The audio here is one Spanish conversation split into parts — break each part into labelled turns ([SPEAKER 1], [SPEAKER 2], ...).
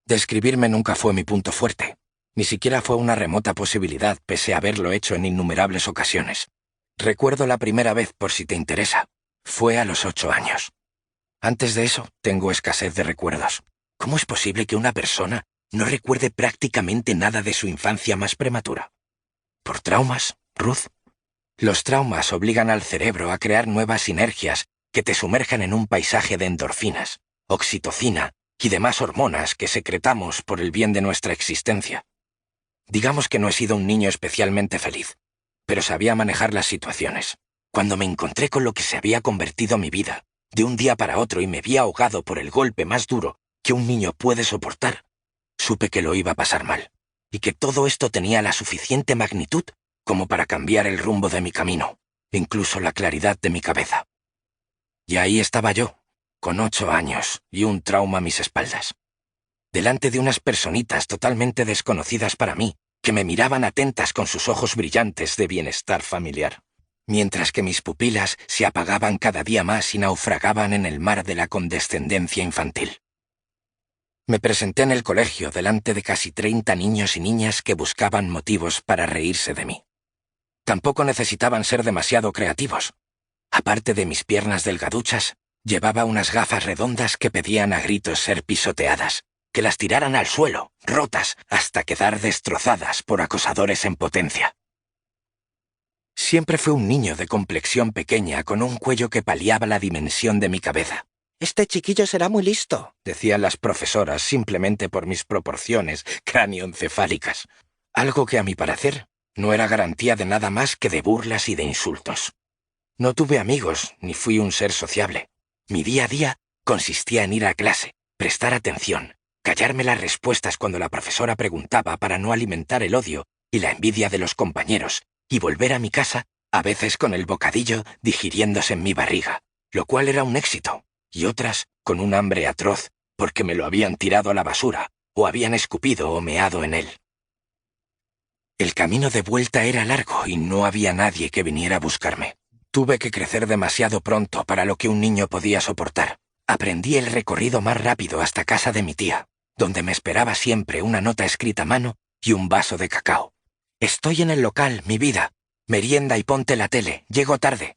[SPEAKER 1] Describirme nunca fue mi punto fuerte. Ni siquiera fue una remota posibilidad, pese a haberlo hecho en innumerables ocasiones. Recuerdo la primera vez, por si te interesa. Fue a los 8 años. Antes de eso, tengo escasez de recuerdos. ¿Cómo es posible que una persona no recuerde prácticamente nada de su infancia más prematura? ¿Por traumas, Ruth? Los traumas obligan al cerebro a crear nuevas sinergias que te sumerjan en un paisaje de endorfinas, oxitocina y demás hormonas que secretamos por el bien de nuestra existencia. Digamos que no he sido un niño especialmente feliz, pero sabía manejar las situaciones. Cuando me encontré con lo que se había convertido mi vida, de un día para otro, y me vi ahogado por el golpe más duro que un niño puede soportar, supe que lo iba a pasar mal, y que todo esto tenía la suficiente magnitud como para cambiar el rumbo de mi camino, incluso la claridad de mi cabeza. Y ahí estaba yo, con 8 años y un trauma a mis espaldas, delante de unas personitas totalmente desconocidas para mí, que me miraban atentas con sus ojos brillantes de bienestar familiar, mientras que mis pupilas se apagaban cada día más y naufragaban en el mar de la condescendencia infantil. Me presenté en el colegio delante de casi 30 niños y niñas que buscaban motivos para reírse de mí. Tampoco necesitaban ser demasiado creativos. Aparte de mis piernas delgaduchas, llevaba unas gafas redondas que pedían a gritos ser pisoteadas, que las tiraran al suelo, rotas, hasta quedar destrozadas por acosadores en potencia. Siempre fui un niño de complexión pequeña con un cuello que paliaba la dimensión de mi cabeza. «Este chiquillo será muy listo», decían las profesoras simplemente por mis proporciones cráneoencefálicas. Algo que, a mi parecer, no era garantía de nada más que de burlas y de insultos. No tuve amigos, ni fui un ser sociable. Mi día a día consistía en ir a clase, prestar atención, callarme las respuestas cuando la profesora preguntaba para no alimentar el odio y la envidia de los compañeros, y volver a mi casa, a veces con el bocadillo digiriéndose en mi barriga, lo cual era un éxito, y otras con un hambre atroz porque me lo habían tirado a la basura, o habían escupido o meado en él. El camino de vuelta era largo y no había nadie que viniera a buscarme. Tuve que crecer demasiado pronto para lo que un niño podía soportar. Aprendí el recorrido más rápido hasta casa de mi tía, donde me esperaba siempre una nota escrita a mano y un vaso de cacao. «Estoy en el local, mi vida. Merienda y ponte la tele, llego tarde».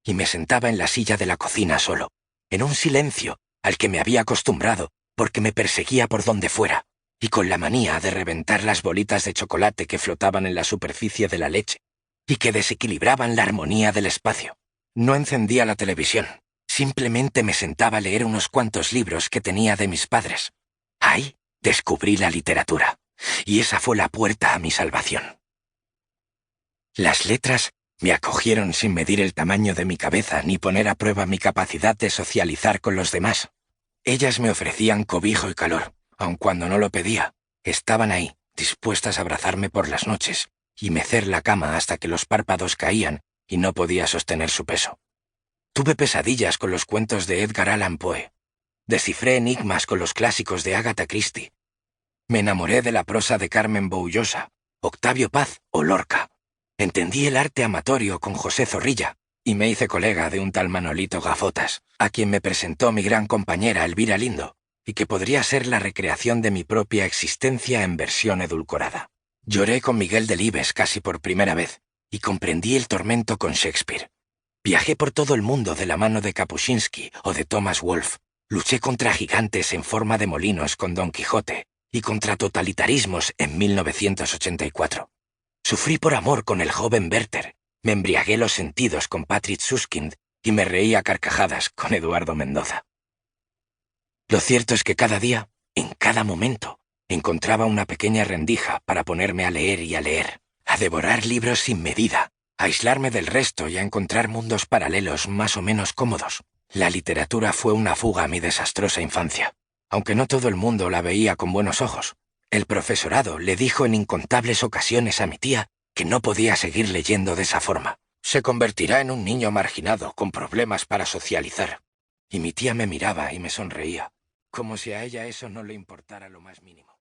[SPEAKER 1] Y me sentaba en la silla de la cocina solo, en un silencio al que me había acostumbrado porque me perseguía por donde fuera, y con la manía de reventar las bolitas de chocolate que flotaban en la superficie de la leche y que desequilibraban la armonía del espacio. No encendía la televisión, simplemente me sentaba a leer unos cuantos libros que tenía de mis padres. Ahí descubrí la literatura, y esa fue la puerta a mi salvación. Las letras me acogieron sin medir el tamaño de mi cabeza ni poner a prueba mi capacidad de socializar con los demás. Ellas me ofrecían cobijo y calor, aun cuando no lo pedía. Estaban ahí, dispuestas a abrazarme por las noches y mecer la cama hasta que los párpados caían y no podía sostener su peso. Tuve pesadillas con los cuentos de Edgar Allan Poe. Descifré enigmas con los clásicos de Agatha Christie. Me enamoré de la prosa de Carmen Boullosa, Octavio Paz o Lorca. Entendí el arte amatorio con José Zorrilla y me hice colega de un tal Manolito Gafotas, a quien me presentó mi gran compañera Elvira Lindo, y que podría ser la recreación de mi propia existencia en versión edulcorada. Lloré con Miguel Delibes casi por primera vez, y comprendí el tormento con Shakespeare. Viajé por todo el mundo de la mano de Kapuscinski o de Thomas Wolfe. Luché contra gigantes en forma de molinos con Don Quijote y contra totalitarismos en 1984. Sufrí por amor con el joven Werther, me embriagué los sentidos con Patrick Suskind y me reí a carcajadas con Eduardo Mendoza. Lo cierto es que cada día, en cada momento, encontraba una pequeña rendija para ponerme a leer, a devorar libros sin medida, a aislarme del resto y a encontrar mundos paralelos más o menos cómodos. La literatura fue una fuga a mi desastrosa infancia, aunque no todo el mundo la veía con buenos ojos. El profesorado le dijo en incontables ocasiones a mi tía que no podía seguir leyendo de esa forma. Se convertirá en un niño marginado con problemas para socializar. Y mi tía me miraba y me sonreía, como si a ella eso no le importara lo más mínimo.